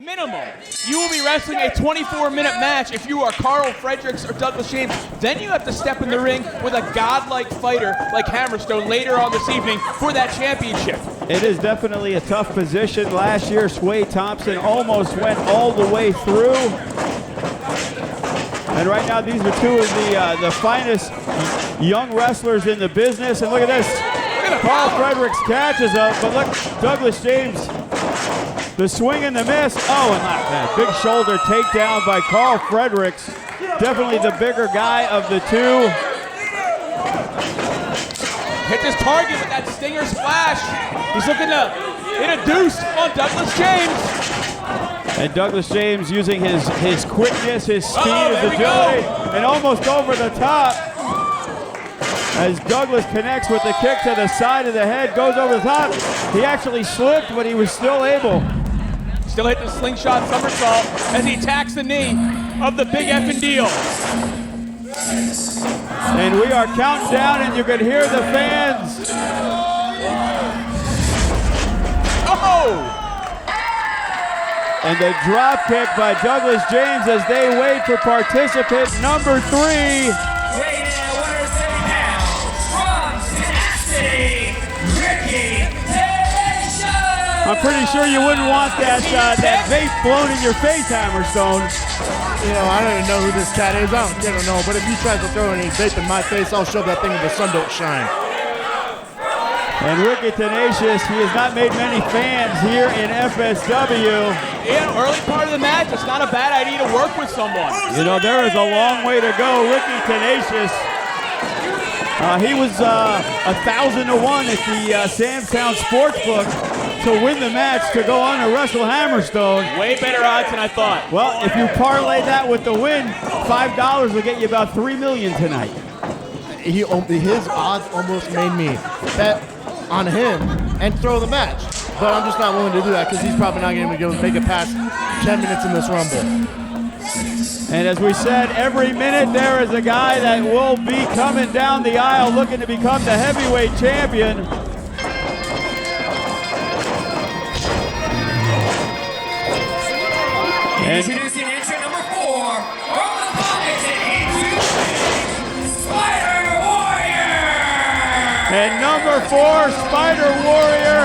Minimum, you will be wrestling a 24-minute match if you are Carl Fredericks or Douglas James. Then you have to step in the ring with a godlike fighter like Hammerstone later on this evening for that championship. It is definitely a tough position. Last year, Sway Thompson almost went all the way through. And right now, these are two of the finest young wrestlers in the business. And look at this. Carl Fredericks catches up, but look, Douglas James, the swing and the miss. Oh, and that big shoulder takedown by Carl Fredericks. Definitely the bigger guy of the two. Hit his target with that stinger splash. He's looking to hit a deuce on Douglas James. And Douglas James using his quickness, his speed, his agility, and almost over the top. As Douglas connects with the kick to the side of the head, goes over the top. He actually slipped, but he was still able. Still hit the slingshot somersault as he attacks the knee of the big effing deal. And we are counting down, and you can hear the fans. Oh! And the drop kick by Douglas James as they wait for participant number 3. I'm pretty sure you wouldn't want that vape blown in your face, Hammerstone. You know, I don't even know who this cat is. I don't know. But if he tries to throw any vape in my face, I'll shove that thing in the sun don't shine. And Ricky Tenacious, he has not made many fans here in FSW. Yeah, early part of the match, it's not a bad idea to work with someone. You know, there is a long way to go. Ricky Tenacious, he was 1,000 to 1 at the Samstown Sportsbook to win the match to go on to wrestle Hammerstone. Way better odds than I thought. Well, if you parlay that with the win, $5 will get you about $3 million tonight. His odds almost made me bet on him and throw the match. But I'm just not willing to do that because he's probably not going to make it past 10 minutes in this Rumble. And as we said, every minute there is a guy that will be coming down the aisle looking to become the heavyweight champion. Introducing entrant number 4, from the pockets and Spider Warrior! And number 4, Spider Warrior,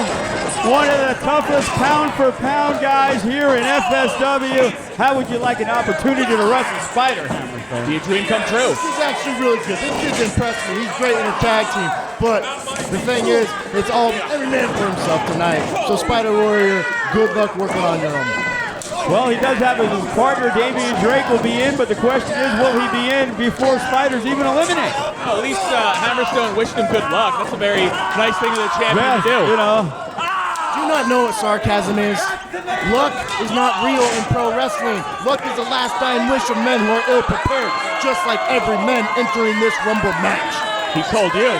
one of the toughest pound-for-pound guys here in FSW. How would you like an opportunity to wrestle Spider, Hammerstone? Be a dream come true. He's actually really good. This kid's impressed me. He's great in a tag team. But the thing is, it's all every man for himself tonight. So Spider Warrior, good luck working on your own. Well, he does have his partner, Damian Drake, will be in, but the question is, will he be in before Spider's even eliminated? Well, at least Hammerstone wished him good luck. That's a very nice thing of the champion to do. You know. Do you not know what sarcasm is? Luck is not real in pro wrestling. Luck is a last-dying wish of men who are ill-prepared, just like every man entering this Rumble match. He told you.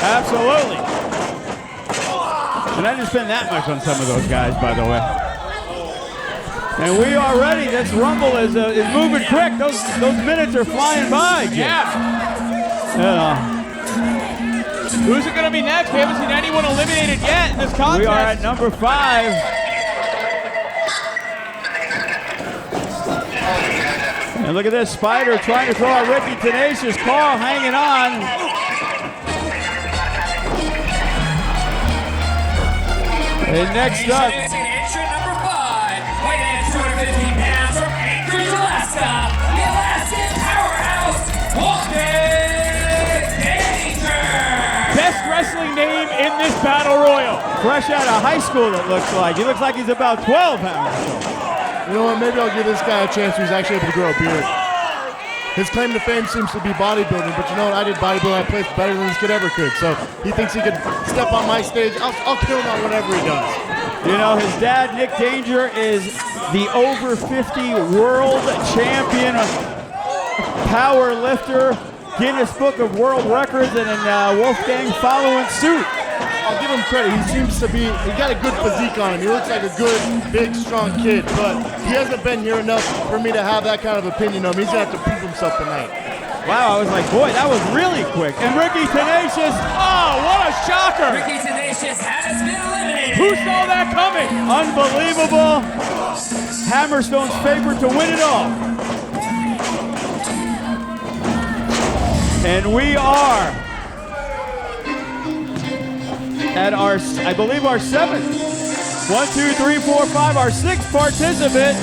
Absolutely. And I didn't spend that much on some of those guys, by the way. And we are ready. This Rumble is moving quick. Those minutes are flying by, Jim. Yeah. Who's it going to be next? We haven't seen anyone eliminated yet in this contest. We are at number 5. And look at this, Spider trying to throw out Ricky Tenacious. Carl hanging on. And next up, Entrant number 5, weighing in 215 pounds from Anchorage, Alaska, the Alaskan powerhouse, Walking Danger! Best wrestling name in this battle royal. fresh out of high school, it looks like. He looks like he's about 12, Hammerstone. You know what, maybe I'll give this guy a chance who's actually able to grow a beard. His claim to fame seems to be bodybuilding, but you know what? I did bodybuilding. I placed better than this kid ever could. So he thinks he could step on my stage. I'll kill him on whatever he does. You know, his dad, Nick Danger, is the over 50 world champion power lifter, Guinness Book of World Records, and Wolfgang following suit. I'll give him credit. He seems to be, he got a good physique on him. He looks like a good, big, strong kid, but he hasn't been here enough for me to have that kind of opinion of him. He's going to have to prove himself tonight. Wow, I was like, boy, that was really quick. And Ricky Tenacious, Oh, what a shocker! Ricky Tenacious has been eliminated. Who saw that coming? Unbelievable. Hammerstone's favorite to win it all. And we are at our, I believe, our 7th. 1, 2, 3, 4, 5, our 6th participant.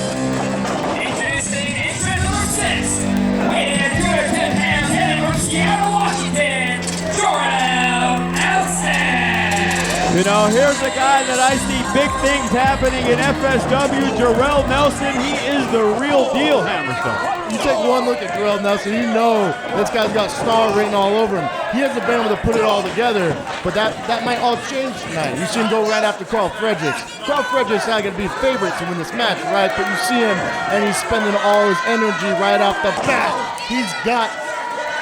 Introducing entrant number 6. Weighing at 210 pounds, heading from Seattle, Washington, Jordan Nelson. You know, here's a guy that I see big things happening in FSW, Jarrell Nelson. He is the real deal, Hammerstone. You take one look at Jarrell Nelson, you know this guy's got star written all over him. He hasn't been able to put it all together, but that might all change tonight. You see him go right after Carl Fredericks. Carl Fredericks is not going to be favorite to win this match, right? But you see him, and he's spending all his energy right off the bat. He's got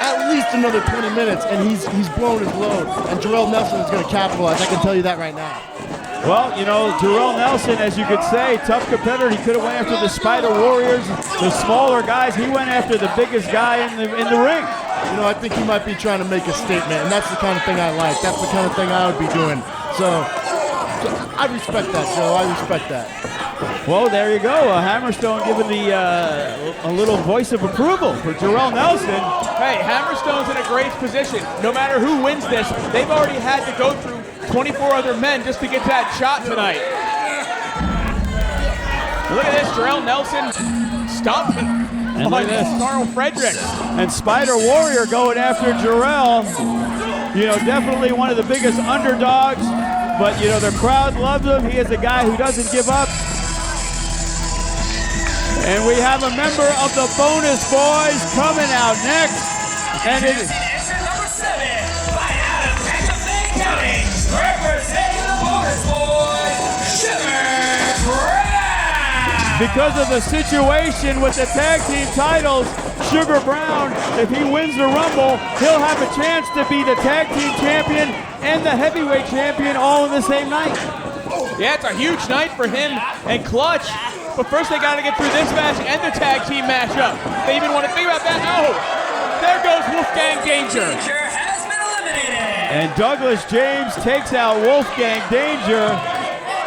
at least another 20 minutes, and he's blown his load. And Jarrell Nelson is going to capitalize. I can tell you that right now. Well, you know, Jarrell Nelson, as you could say, tough competitor. He could have went after the Spider Warriors, the smaller guys. He went after the biggest guy in the ring. You know, I think he might be trying to make a statement, and that's the kind of thing I like. That's the kind of thing I would be doing. So I respect that, Joe. I respect that. Well, there you go. Hammerstone giving the a little voice of approval for Jarrell Nelson. Hey, Hammerstone's in a great position. No matter wwho wins this, they've already had to go through 24 other men just to get that shot tonight. Look at this, Jarrell Nelson stomping. And look at this, Carl Fredericks. And Spider Warrior going after Jarrell. You know, definitely one of the biggest underdogs, but you know, the crowd loves him. He is a guy who doesn't give up. And we have a member of the Bonus Boys coming out next. And it is Number 7, right out of Pennsylvania County, representing the Bonus Boys, Sugar Brown. because of the situation with the tag team titles. Sugar Brown, if he wins the Rumble, he'll have a chance to be the tag team champion and the heavyweight champion all in the same night. Yeah, it's a huge night for him and Clutch. But first they got to get through this match and the tag team matchup. They even want to think about that. Oh, there goes Wolfgang Danger. Danger has been eliminated. And Douglas James takes out Wolfgang Danger.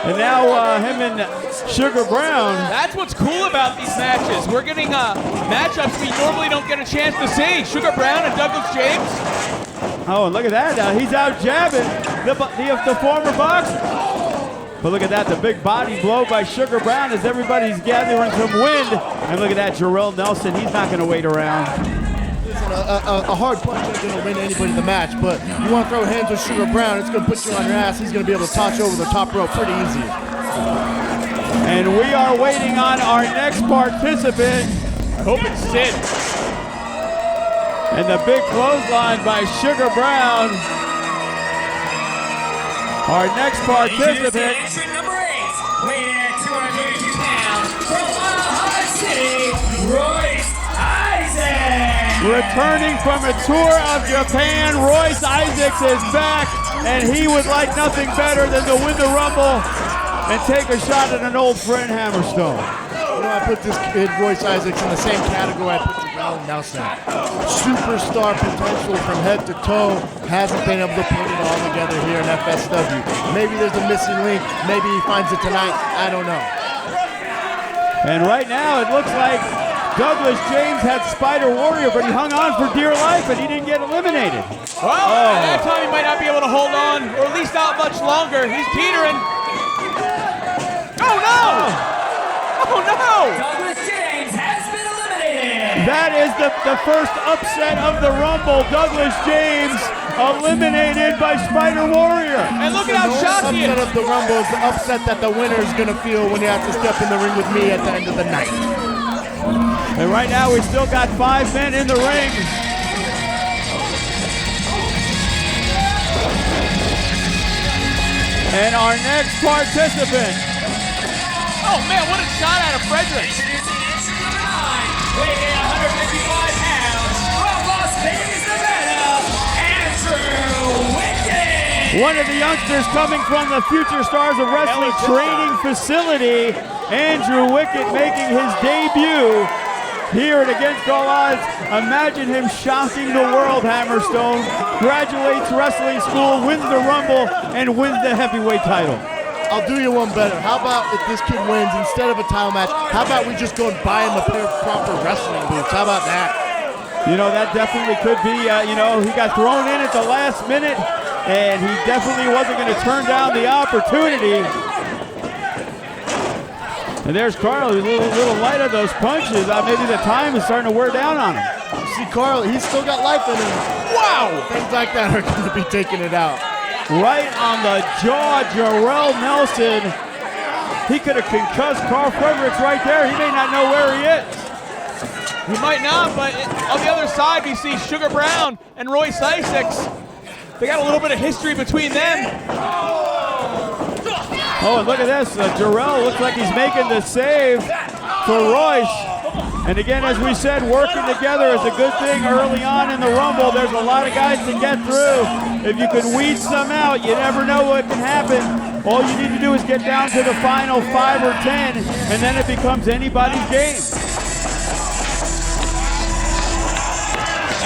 And now him and Sugar Brown. That's what's cool about these matches. We're getting matchups we normally don't get a chance to see. Sugar Brown and Douglas James. Oh, and look at that. He's out jabbing the former boxer. But look at that, the big body blow by Sugar Brown as everybody's gathering some wind. And look at that, Jarrell Nelson, he's not going to wait around. Listen, a hard punch isn't going to win anybody the match, but you want to throw hands with Sugar Brown, it's going to put you on your ass. He's going to be able to toss you over the top rope pretty easy. And we are waiting on our next participant. Hope it's Sid. And the big clothesline by Sugar Brown. Our next participant. Entrant number 8, weighing at 232 pounds, from Ohio City, Royce Isaac. Returning from a tour of Japan, Royce Isaacs is back, and he would like nothing better than to win the Rumble and take a shot at an old friend, Hammerstone. You know, I put this kid, Royce Isaacs, in the same category I put Jarrell Nelson. Superstar potential from head to toe. Hasn't been able to put it all together here in FSW. Maybe there's a missing link. Maybe he finds it tonight. I don't know. And right now, it looks like Douglas James had Spider Warrior, but he hung on for dear life, and he didn't get eliminated. Well, at that time he might not be able to hold on, or at least not much longer. He's teetering. Oh no! Oh no! Douglas James has been eliminated. That is the first upset of the Rumble. Douglas James eliminated by Spider Warrior. And look at how shocked he is. The upset of the Rumble is the upset that the winner is going to feel when you have to step in the ring with me at the end of the night. And right now we still got 5 men in the ring. And our next participant. Oh man, what a shot out of Frederick. Introducing entrant number 9, weighing at 155 pounds, from Las Vegas, Nevada, Andrew Wickett. One of the youngsters coming from the Future Stars of Wrestling training facility, Andrew Wickett making his debut here at Against All Odds. Imagine him shocking the world, Hammerstone. Graduates wrestling school, wins the Rumble, and wins the heavyweight title. I'll do you one better. How about if this kid wins, instead of a title match, how about we just go and buy him a pair of proper wrestling boots? How about that? You know, that definitely could be, you know, he got thrown in at the last minute, and he definitely wasn't going to turn down the opportunity. And there's Carl, he's a little light of those punches. Maybe the time is starting to wear down on him. See, Carl, he's still got life in him. Wow! Things like that are going to be taking it out. Right on the jaw, Jarrell Nelson. He could have concussed Carl Fredericks right there. He may not know where he is. He might not, but on the other side, we see Sugar Brown and Royce Isaacs. They got a little bit of history between them. Oh, and look at this. Jarrell looks like he's making the save for Royce. And again, as we said, working together is a good thing early on in the Rumble. There's a lot of guys to get through. If you can weed some out, you never know what can happen. All you need to do is get down to the final 5 or 10, and then it becomes anybody's game.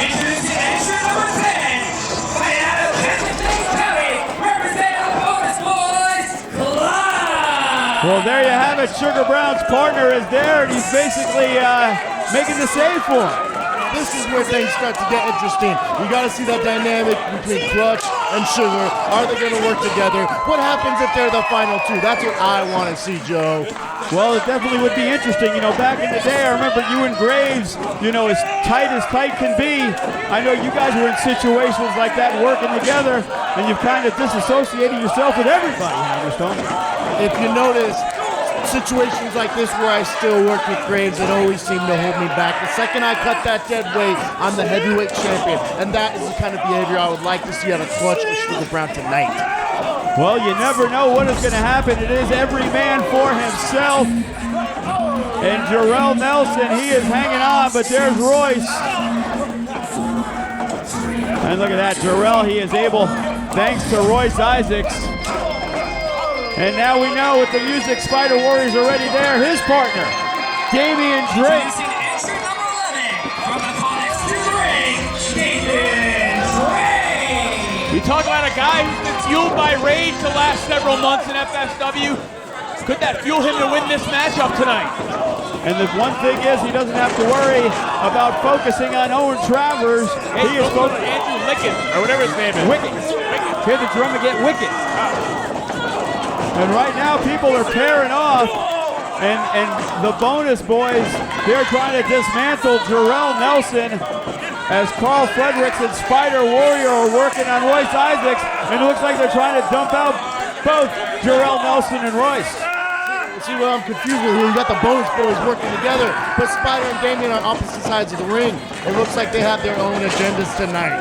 Introducing entrant number 10, fighting out of Pennsylvania County, representing the bonus boys, Clyde. Well, there you have it. Sugar Brown's partner is there, and he's basically making the save for him. This is where things start to get interesting. You got to see that dynamic between Clutch and Sugar. Are they going to work together? What happens if they're the final two? That's what I want to see, Joe. Well, it definitely would be interesting. You know, back in the day, I remember you and Graves, you know, as tight can be. I know you guys were in situations like that working together, and you've kind of disassociated yourself with everybody, Hammerstone. If you notice, situations like this where I still work with Graves, it always seemed to hold me back. The second I cut that dead weight, I'm the heavyweight champion, and that is the kind of behavior I would like to see out of Clutch or Sugar Brown tonight. Well, you never know what is going to happen. It is every man for himself. And Jarrell Nelson, he is hanging on, but there's Royce. And look at that, Jarrell, he is able, thanks to Royce Isaacs. And now we know with the music, Spider Warrior's already there. His partner, Damian Drake. Introducing entrant number 11, from the Conex to the ring, Damian Drake. We talk about a guy who's been fueled by rage the last several months in FSW. Could that fuel him to win this matchup tonight? And the one thing is, he doesn't have to worry about focusing on Owen Travers. He is focused on Andrew Lickett, or whatever his name is. Wicked. Hear the drum again, Wicked. And right now, people are pairing off, and the bonus boys, they're trying to dismantle Jarrell Nelson as Carl Fredericks and Spider Warrior are working on Royce Isaacs, and it looks like they're trying to dump out both Jarrell Nelson and Royce. See what I'm confused with here? You got the bonus boys working together, but Spider and Damian on opposite sides of the ring. It looks like they have their own agendas tonight.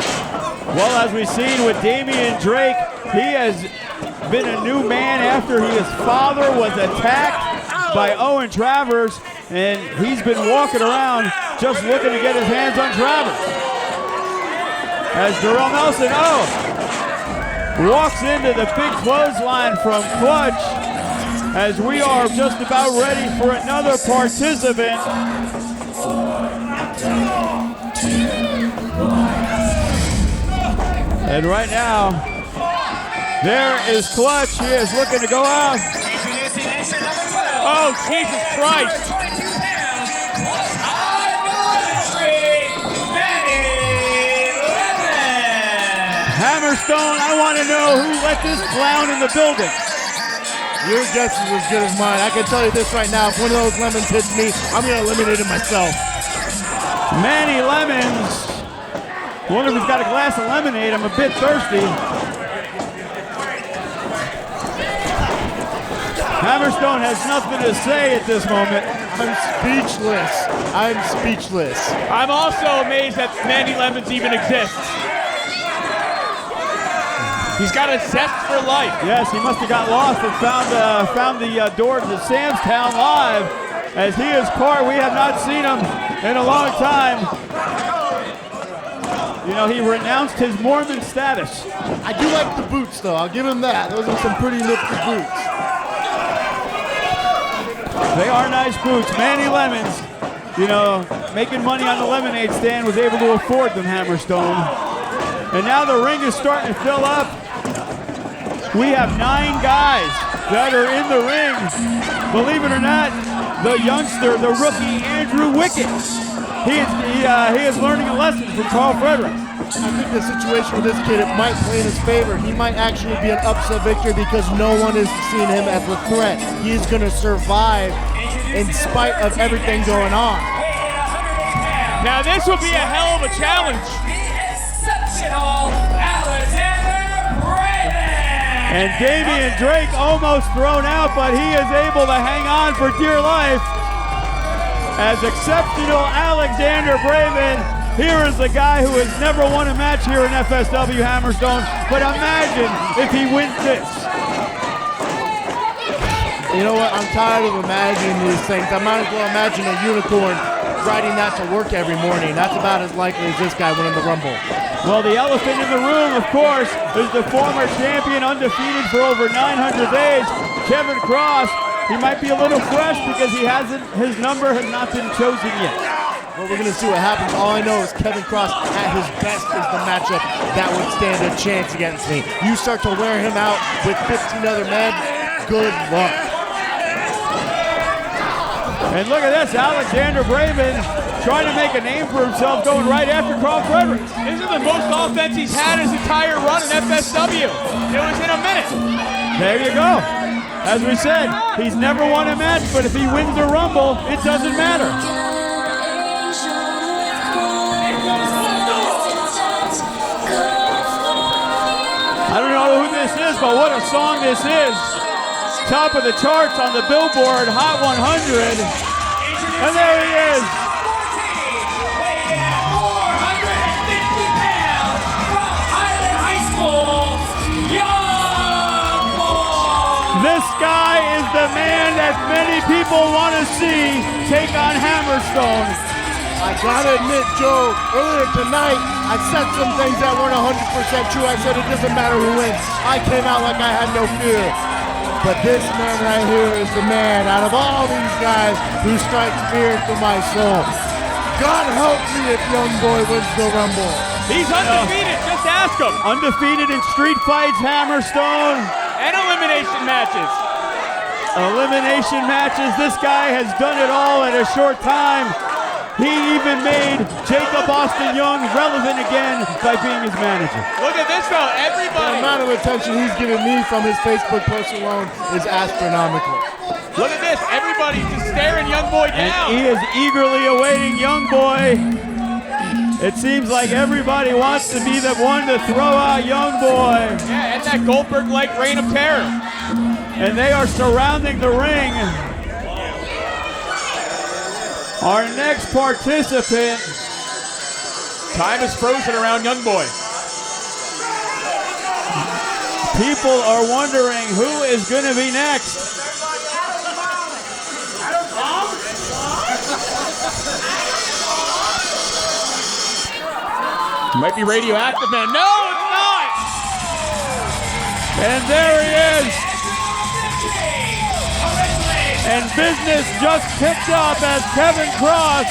Well, as we've seen with Damian Drake, he has been a new man after his father was attacked by Owen Travers, and he's been walking around just looking to get his hands on Travers. As Jarrell Nelson, walks into the big clothesline from Clutch, as we are just about ready for another participant. And right now, there is Clutch. He is looking to go out. Introducing entrant number 12. Oh, Jesus Christ. 22 pounds, plus high military, Manny Lemon. Hammerstone, I want to know who let this clown in the building. Your guess is as good as mine. I can tell you this right now. If one of those lemons hits me, I'm going to eliminate him myself. Manny Lemons. Wonder if he's got a glass of lemonade. I'm a bit thirsty. Hammerstone has nothing to say at this moment. I'm speechless. I'm speechless. I'm also amazed that Manny Lemons even exists. He's got a zest for life. Yes, he must have got lost and found the doors of Sam's Town Live, as he is caught. We have not seen him in a long time. You know, he renounced his Mormon status. I do like the boots, though. I'll give him that. Those are some pretty nifty boots. They are nice boots. Manny Lemons, you know, making money on the lemonade stand, was able to afford them, Hammerstone. And now the ring is starting to fill up. We have 9 guys that are in the ring. Believe it or not, the youngster, the rookie Andrew Wickett, he is learning a lesson from Carl Fredericks. I think the situation with this kid, it might play in his favor. He might actually be an upset victor because no one is seeing him as a threat. He's going to survive in spite of everything going on. Now this will be a hell of a challenge. The exceptional Alexander Braven. And Damian Drake almost thrown out, but he is able to hang on for dear life. As exceptional Alexander Braven, here is the guy who has never won a match here in FSW Hammerstone, but imagine if he wins this. You know what? I'm tired of imagining these things. I might as well imagine a unicorn riding that to work every morning. That's about as likely as this guy winning the Rumble. Well, the elephant in the room, of course, is the former champion, undefeated for over 900 days, Kevin Cross. He might be a little fresh because his number has not been chosen yet. Well, we're going to see what happens. All I know is Kevin Cross at his best is the matchup that would stand a chance against me. You start to wear him out with 15 other men, good luck. And look at this, Alexander Braven trying to make a name for himself, going right after Carl Fredericks. This is the most offense he's had his entire run in FSW. It was in a minute. There you go. As we said, he's never won a match, but if he wins the Rumble, it doesn't matter. I don't know who this is, but what a song this is. Top of the charts on the Billboard Hot 100. And there he is. Weighing at 450 pounds from Highland High School, Young Boy. This guy is the man that many people want to see take on Hammerstone. I gotta admit, Joe, earlier tonight, I said some things that weren't 100% true. I said it doesn't matter who wins. I came out like I had no fear. But this man right here is the man out of all these guys who strikes fear into my soul. God help me if Young Boy wins the Rumble. He's undefeated, just ask him. Undefeated in street fights, Hammerstone. And elimination matches. Elimination matches. This guy has done it all in a short time. He even made Jacob Austin Young relevant again by being his manager. Look at this though, The everybody. amount of attention he's given me from his Facebook post alone is astronomical. Look at this, everybody's just staring Young Boy And down. he is eagerly awaiting Young Boy. It seems like everybody wants to be the one to throw out Young Boy. Yeah, and that Goldberg-like reign of terror. And they are surrounding the ring. Our next participant. Time is frozen around Young Boy. People are wondering who is going to be next. Might be radioactive, man. No, it's not. And there he is. And business just picked up as Kevin Cross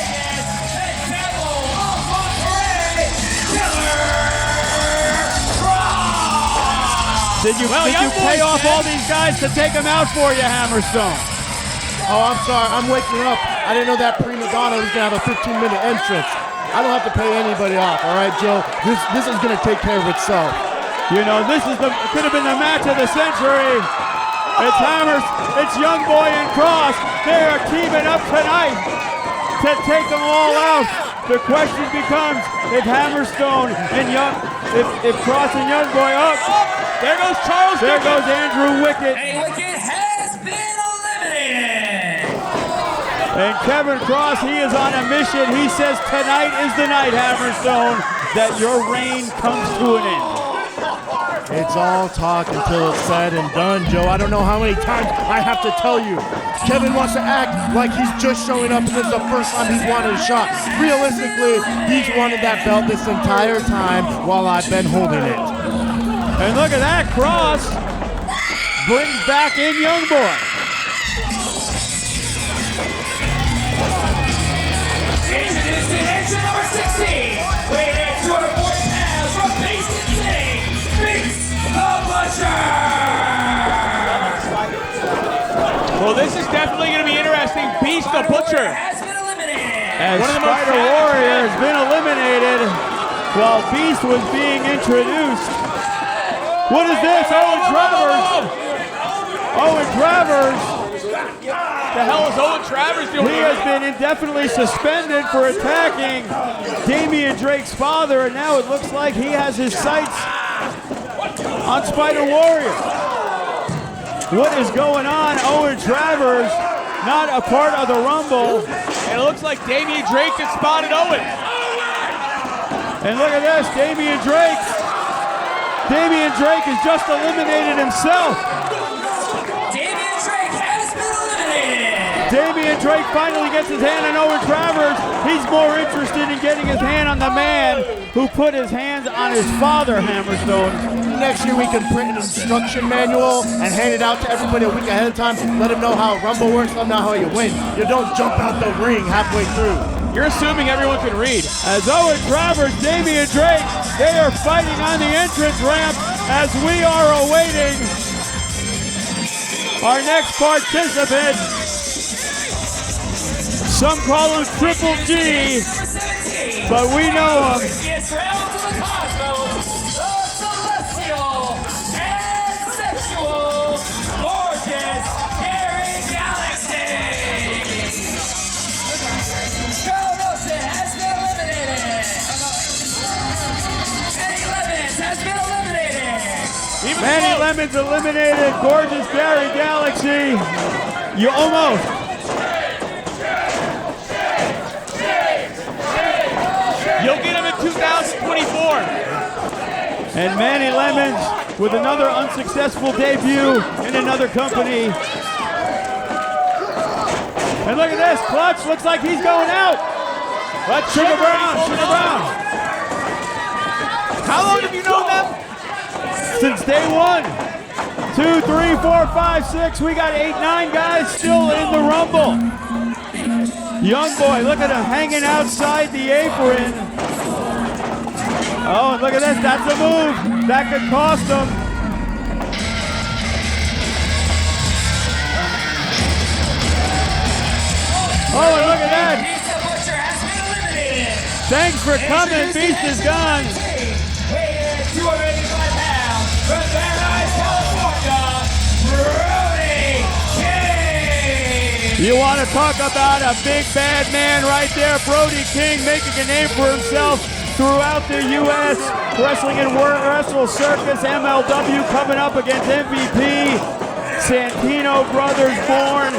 Did you pay off all these guys to take them out for you, Hammerstone? Oh, I'm sorry. I'm waking up. I didn't know that prima donna was going to have a 15-minute entrance. I don't have to pay anybody off, all right, Joe? This is going to take care of itself. You know, this is could have been the match of the century. It's Young Boy and Cross. They are teaming up tonight to take them all out. The question becomes if Hammerstone and if Cross and Young Boy up. There goes Charles. There goes Andrew Wickett. And Wickett has been eliminated. And Kevin Cross, he is on a mission. He says tonight is the night, Hammerstone, that your reign comes to an end. It's all talk until it's said and done, Joe. I don't know how many times I have to tell you. Kevin wants to act like he's just showing up and this is the first time he's wanted a shot. Realistically, he's wanted that belt this entire time while I've been holding it. And look at that, Cross brings back in Young Boy. Introducing entry number 16, weighing at 240 pounds from Mason City, Beast the Butcher. definitely going to be interesting. Beast the Butcher. Has been eliminated. As One of the most Spider savage Warrior men. has been eliminated while Beast was being introduced. What is this? Owen Travers. Owen Travers. The hell is Owen Travers doing He here? has been indefinitely suspended for attacking Damian Drake's father, and now it looks like he has his sights on Spider Warrior. What is going on? Owen Travers, not a part of the Rumble. And it looks like Damian Drake has spotted Owen. And look at this, Damian Drake. Damian Drake has just eliminated himself. Damian Drake has been eliminated. Damian Drake finally gets his hand on Owen Travers. He's more interested in getting his hand on the man who put his hands on his father, Hammerstone. Next year we can print an instruction manual and hand it out to everybody a week ahead of time. Let them know how Rumble works, let them know how you win. You don't jump out the ring halfway through. You're assuming everyone can read. As Owen Travers, Damian Drake, they are fighting on the entrance ramp as we are awaiting our next participant. Some call him Triple G, but we know him. It's round to the cosmos, the celestial and sexual, gorgeous, Gary Galaxy. Joe Wilson has been eliminated. Eddie Lemons has been eliminated. Even Manny close. Lemons eliminated, gorgeous Gary Galaxy. You almost. You'll get him in 2024. And Manny Lemons with another unsuccessful debut in another company. And look at this, Clutch looks like he's going out. But Sugar Brown. How long have you known them? Since day one. 2, 3, 4, 5, 6. We got 8, 9 guys still in the Rumble. Young boy, look at him hanging outside the apron. Oh, and look at this. That's a move. That could cost him. Oh, and look at that. Beast the Butcher has been eliminated. Thanks for coming. Beast is gone. Weighing 285 pounds from Paradise, California, Brody King. You want to talk about a big bad man right there, Brody King, making a name for himself throughout the U.S. Wrestling and Wrestle Circus, MLW coming up against MVP, Santino Brothers born,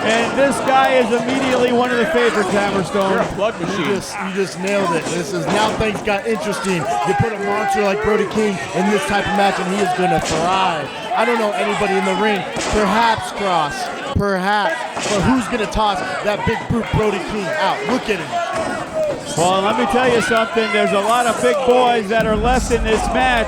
and this guy is immediately one of the favorites, Hammerstone. You're a plug machine. You just nailed it. This is now things got interesting. You put a monster like Brody King in this type of match and he is gonna thrive. I don't know anybody in the ring. Perhaps Cross. Perhaps. But who's gonna toss that big brute Brody King out? Look at him. Well, let me tell you something. There's a lot of big boys that are left in this match.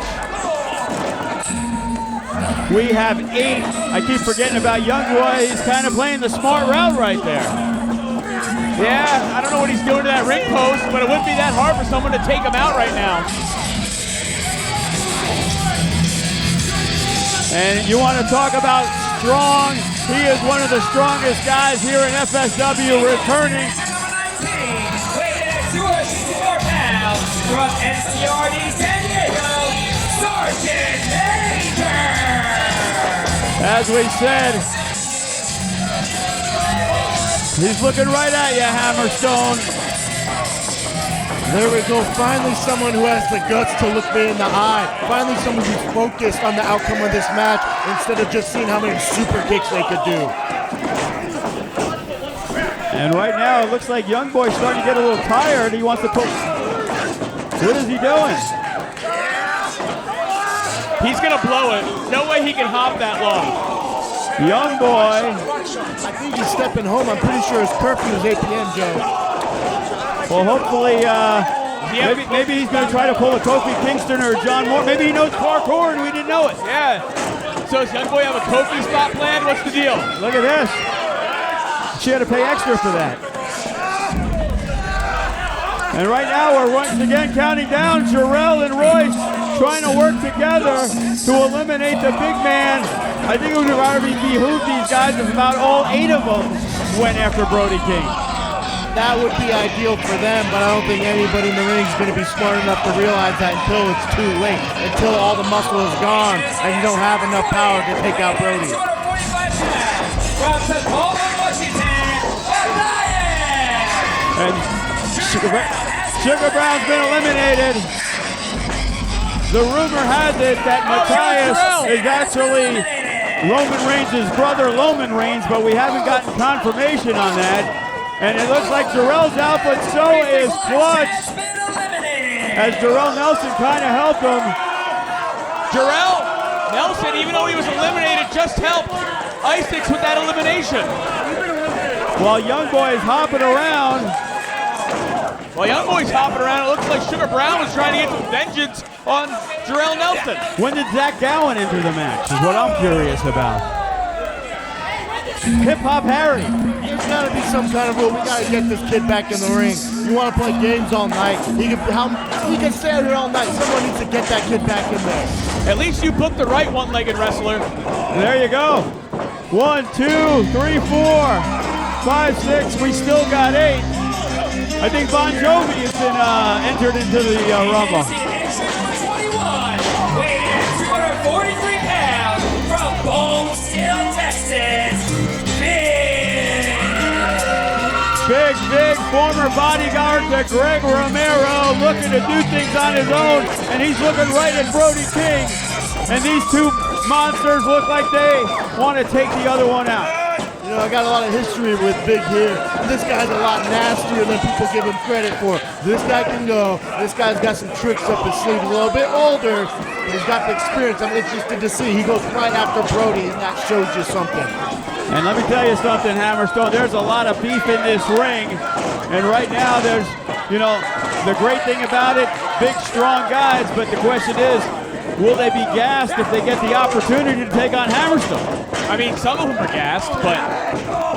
We have 8. I keep forgetting about Young Boy. He's kind of playing the smart route right there. Yeah, I don't know what he's doing to that ring post, but it wouldn't be that hard for someone to take him out right now. And you want to talk about strong. He is one of the strongest guys here in FSW returning. Weighing at 264 pounds from NCRD San Diego, Sergeant Major. As we said, he's looking right at you, Hammerstone. There we go. Finally someone who has the guts to look me in the eye. Finally someone who's focused on the outcome of this match instead of just seeing how many super kicks they could do. And right now, it looks like Young Boy's starting to get a little tired. He wants to pull. What is he doing? He's gonna blow it. No way he can hop that long. Young Boy. I think he's stepping home. I'm pretty sure his curfew is 8 p.m., Joe. Well, hopefully, maybe he's going to try to pull a Kofi Kingston or John Moore. Maybe he knows parkour and we didn't know it. Yeah. So does Young Boy have a Kofi spot planned? What's the deal? Look at this. She had to pay extra for that. And right now, we're once again counting down. Jarrell and Royce trying to work together to eliminate the big man I think it would probably behoove these guys if about all 8 of them went after Brody King. That would be ideal for them, but I don't think anybody in the ring is going to be smart enough to realize that until it's too late, until all the muscle is gone and you don't have enough power to take out Brody. 245 pounds from Tacoma, Washington, Elias! And Sugar Brown's been eliminated. The rumor has it that Matthias is actually Roman Reigns' brother, Roman Reigns, but we haven't gotten confirmation on that. And it looks like Jarrell's out, but so is Clutch, as Jarrell Nelson kind of helped him. Jarrell Nelson, even though he was eliminated, just helped Isaacs with that elimination. While Young Boy is hopping around. While Young Boy's hopping around, it looks like Sugar Brown was trying to get some vengeance on Jarrell Nelson. When did Zach Gowen enter the match is what I'm curious about. Hip Hop Harry. There's got to be some kind of rule. We got to get this kid back in the ring. You want to play games all night. He can stay out here all night. Someone needs to get that kid back in there. At least you booked the right one-legged wrestler. There you go. 1, 2, 3, 4, 5, 6. We still got 8. I think Bon Jovi has been entered into the Rumble. 21, weighing in at 243 pounds from Bone Steel, Texas, Big former bodyguard to Greg Romero, looking to do things on his own, and he's looking right at Brody King. And these two monsters look like they want to take the other one out. You know, I got a lot of history with Big here. This guy's a lot nastier than people give him credit for. This guy can go. This guy's got some tricks up his sleeve. He's a little bit older, but he's got the experience. I'm interested to see. He goes right after Brody, and that shows you something. And let me tell you something, Hammerstone, there's a lot of beef in this ring. And right now there's, you know, the great thing about it, big, strong guys, but the question is, will they be gassed if they get the opportunity to take on Hammerstone? I mean, some of them are gassed, but...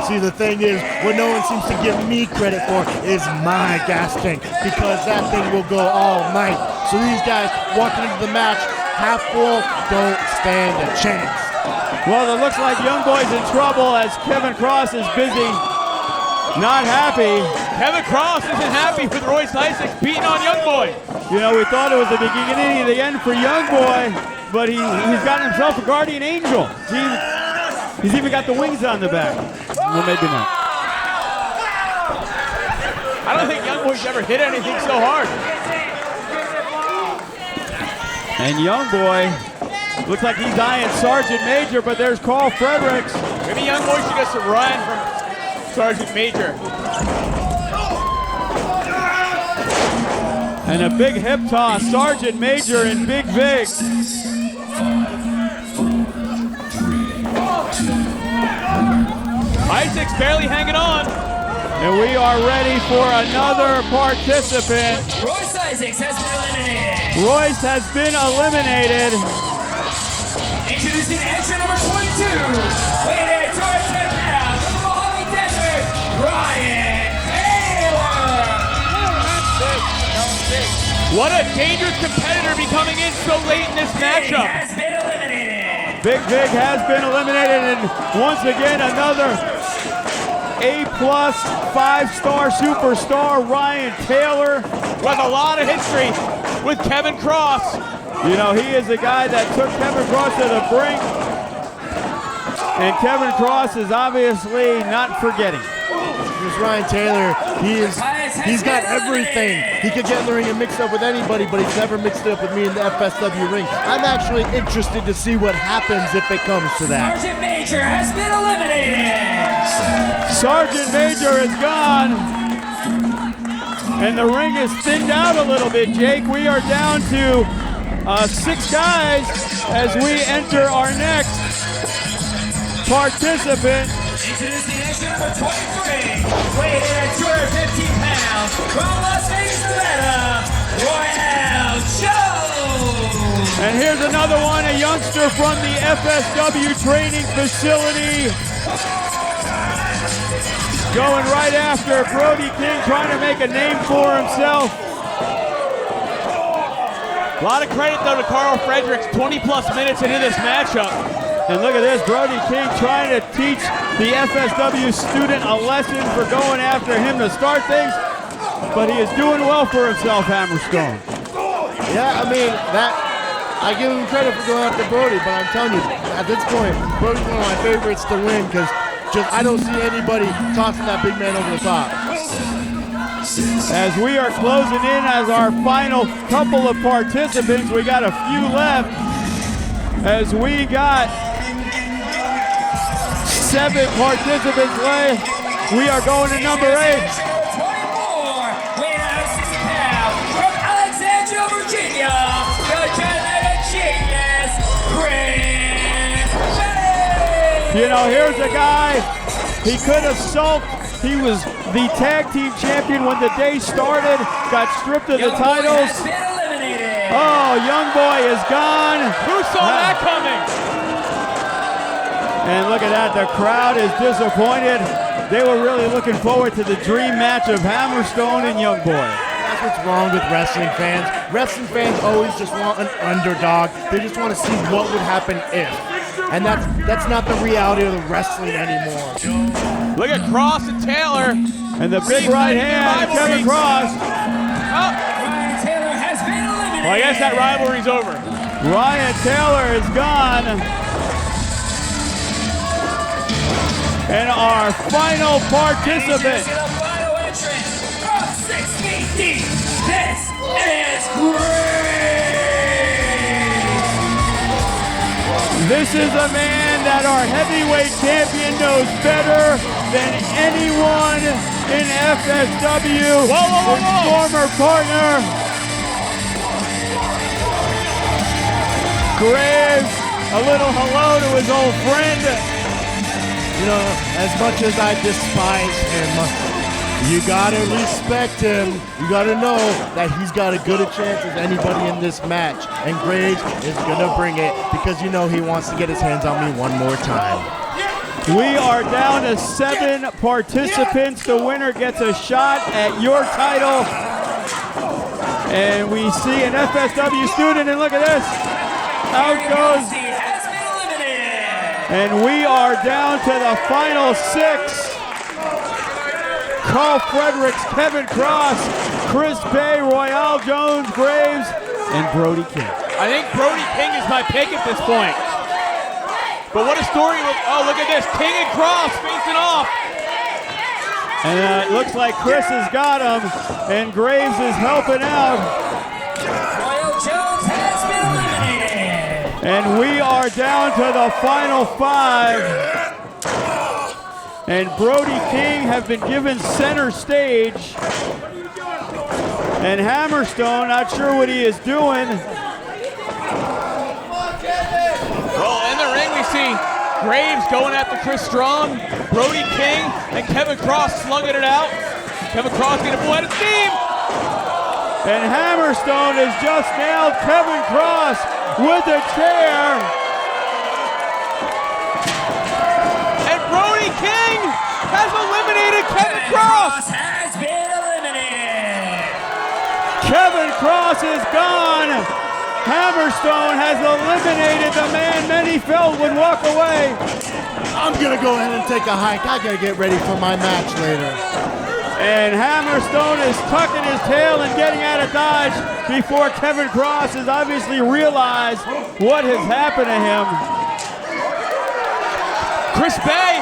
See, the thing is, what no one seems to give me credit for is my gas tank, because that thing will go all night. So these guys walking into the match, half full, don't stand a chance. Well, it looks like Young Boy's in trouble as Kevin Cross is busy, not happy. Kevin Cross isn't happy with Royce Isaacs beating on Young Boy. You know, we thought it was the beginning of the end for Young Boy, but he's gotten himself a guardian angel. He's even got the wings on the back. Well, maybe not. I don't think Young Boy's ever hit anything so hard. And Young Boy looks like he's eyeing Sergeant Major, but there's Carl Fredericks. Maybe Young Boy should just run from Sergeant Major. And a big hip toss, Sergeant Major and Big Vig. Isaacs barely hanging on. And we are ready for another participant. Royce Isaacs has been eliminated. Royce has been eliminated. Introducing entrant number 22, weighing in at 210 pounds from the Mojave Desert, Ryan Taylor. What a dangerous competitor be coming in so late in this matchup. He has been eliminated. Big Vig has been eliminated, and once again another A-plus 5-star superstar, Ryan Taylor. With a lot of history with Kevin Cross. You know, he is the guy that took Kevin Cross to the brink. And Kevin Cross is obviously not forgetting. This Ryan Taylor, he's got everything. He could get in the ring and mix up with anybody, but he's never mixed it up with me in the FSW ring. I'm actually interested to see what happens if it comes to that. Sergeant Major has been eliminated. Sergeant Major is gone. And the ring is thinned out a little bit, Jake. We are down to 6 guys as we enter our next participant. Introducing entrant number 23, weighing in at 215 pounds from Las Vegas, Nevada, Royale Jones. And here's another one, a youngster from the FSW training facility. Going right after Brody King, trying to make a name for himself. A lot of credit though to Carl Fredericks, 20 plus minutes into this matchup. And look at this, Brody King trying to teach the FSW student a lesson for going after him to start things, but he is doing well for himself, Hammerstone. Yeah, I mean, I give him credit for going after Brody, but I'm telling you, at this point, Brody's one of my favorites to win because I don't see anybody tossing that big man over the top. As we are closing in as our final couple of participants, we got a few left. As we got 7 participants left, we are going to number 8. 24, weighing out 60 pounds, from Alexandria, Virginia, the genetic genius, Chris Bey. You know, here's a guy, he could have sulked. He was the tag team champion when the day started, got stripped of the titles. Has been eliminated. Oh, Young Boy is gone. Who saw that coming? And look at that, the crowd is disappointed. They were really looking forward to the dream match of Hammerstone and Young Boy. That's what's wrong with wrestling fans. Wrestling fans always just want an underdog. They just want to see what would happen if. And that's not the reality of the wrestling anymore. Look at Cross and Taylor. And the big right hand, Kevin Cross. Ryan Taylor has been eliminated. Well, I guess that rivalry's over. Ryan Taylor is gone. And our final participant. The final entrant from 6 feet deep. This is Graves. This is a man that our heavyweight champion knows better than anyone in FSW. His former partner. Graves, a little hello to his old friend. You know, as much as I despise him, you gotta respect him. You gotta know that he's got as good a chance as anybody in this match. And Graves is gonna bring it because you know he wants to get his hands on me one more time. We are down to 7 participants. The winner gets a shot at your title. And we see an FSW student, and look at this. Out goes. Has been eliminated. And we are down to the final 6. Carl Fredericks, Kevin Cross, Chris Bey, Royale Jones, Graves, and Brody King. I think Brody King is my pick at this point. But what a story. Oh, look at this. King and Cross facing off. And it looks like Chris has got him, and Graves is helping out. Royal Jones has been eliminated. And we are down to the final 5. And Brody King have been given center stage. And Hammerstone, not sure what he is doing. Well, in the ring we see Graves going after Chris Strong, Brody King, and Kevin Cross slugging it out. Kevin Cross getting a full head of steam. And Hammerstone has just nailed Kevin Cross with a chair. And Brody King has eliminated Kevin Cross. Has been eliminated. Kevin Cross is gone. Hammerstone has eliminated the man many felt would walk away. I'm gonna go ahead and take a hike. I gotta get ready for my match later. And Hammerstone is tucking his tail and getting out of dodge before Kevin Cross has obviously realized what has happened to him. Chris Bey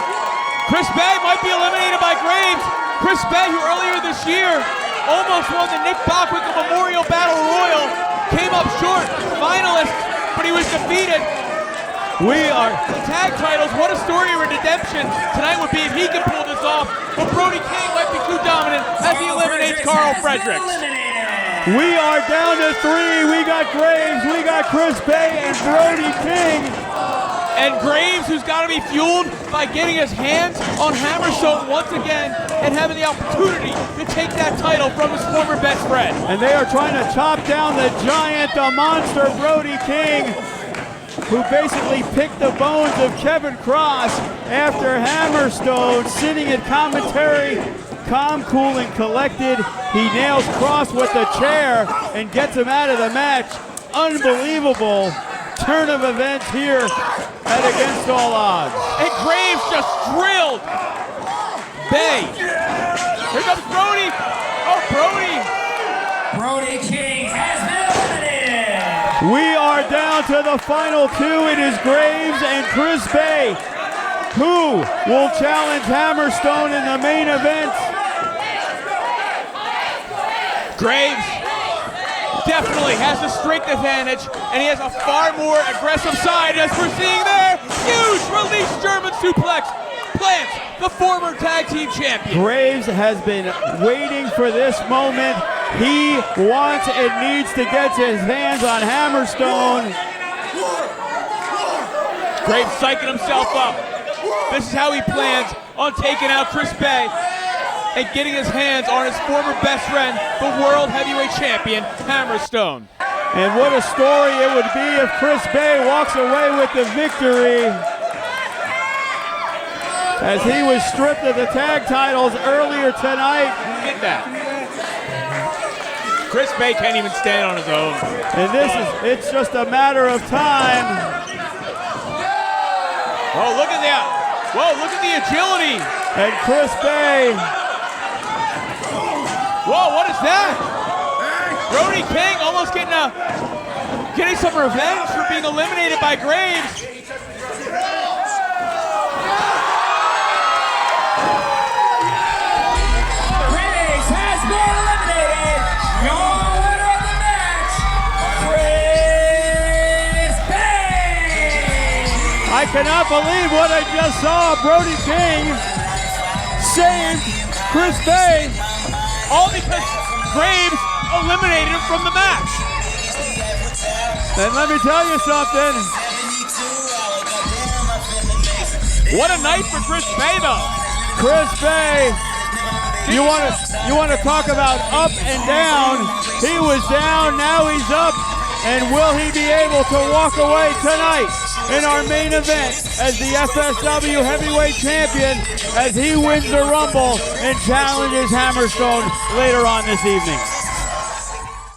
might be eliminated by Graves. Chris Bey, who earlier this year almost won the Nick Bockwinkel Memorial Battle Royal, came up short, finalist, but he was defeated. The tag titles, what a story of redemption tonight would be if he could pull this off. But Brody King might be too dominant as he eliminates Carl Fredericks. We are down to 3. We got Graves, we got Chris Bey, and Brody King. And Graves, who's got to be fueled by getting his hands on Hammerstone once again and having the opportunity to take that title from his former best friend. And they are trying to chop down the giant, the monster Brody King, who basically picked the bones of Kevin Cross after Hammerstone sitting in commentary, calm, cool, and collected. He nails Cross with the chair and gets him out of the match. Unbelievable. 2 turn of events here at Against All Odds. And Graves just drilled Bay. Here comes Brody. Oh, Brody. Brody King has been eliminated. We are down to the final two. It is Graves and Chris Bay. Who will challenge Hammerstone in the main event? Graves definitely has the strength advantage, and he has a far more aggressive side, as we're seeing there. Huge release German suplex plants the former tag team champion. Graves has been waiting for this moment. He wants and needs to get his hands on Hammerstone. Graves psyching himself up. This is how he plans on taking out Chris Bay and getting his hands on his former best friend, the World Heavyweight Champion, Hammerstone. And what a story it would be if Chris Bay walks away with the victory, as he was stripped of the tag titles earlier tonight. Get that. Chris Bay can't even stand on his own. And it's just a matter of time. Oh, look at that. Whoa, look at the agility. And Chris Bay. Whoa, what is that? Brody King almost getting some revenge for being eliminated by Graves. Graves has been eliminated. Your winner of the match, Chris Bay. I cannot believe what I just saw. Brody King saved Chris Bay. All because Graves eliminated him from the match. And let me tell you something. What a night for Chris Bay, though. Chris Bay, you want to talk about up and down. He was down, now he's up. And will he be able to walk away tonight in our main event as the FSW Heavyweight Champion, as he wins the Rumble and challenges Hammerstone later on this evening?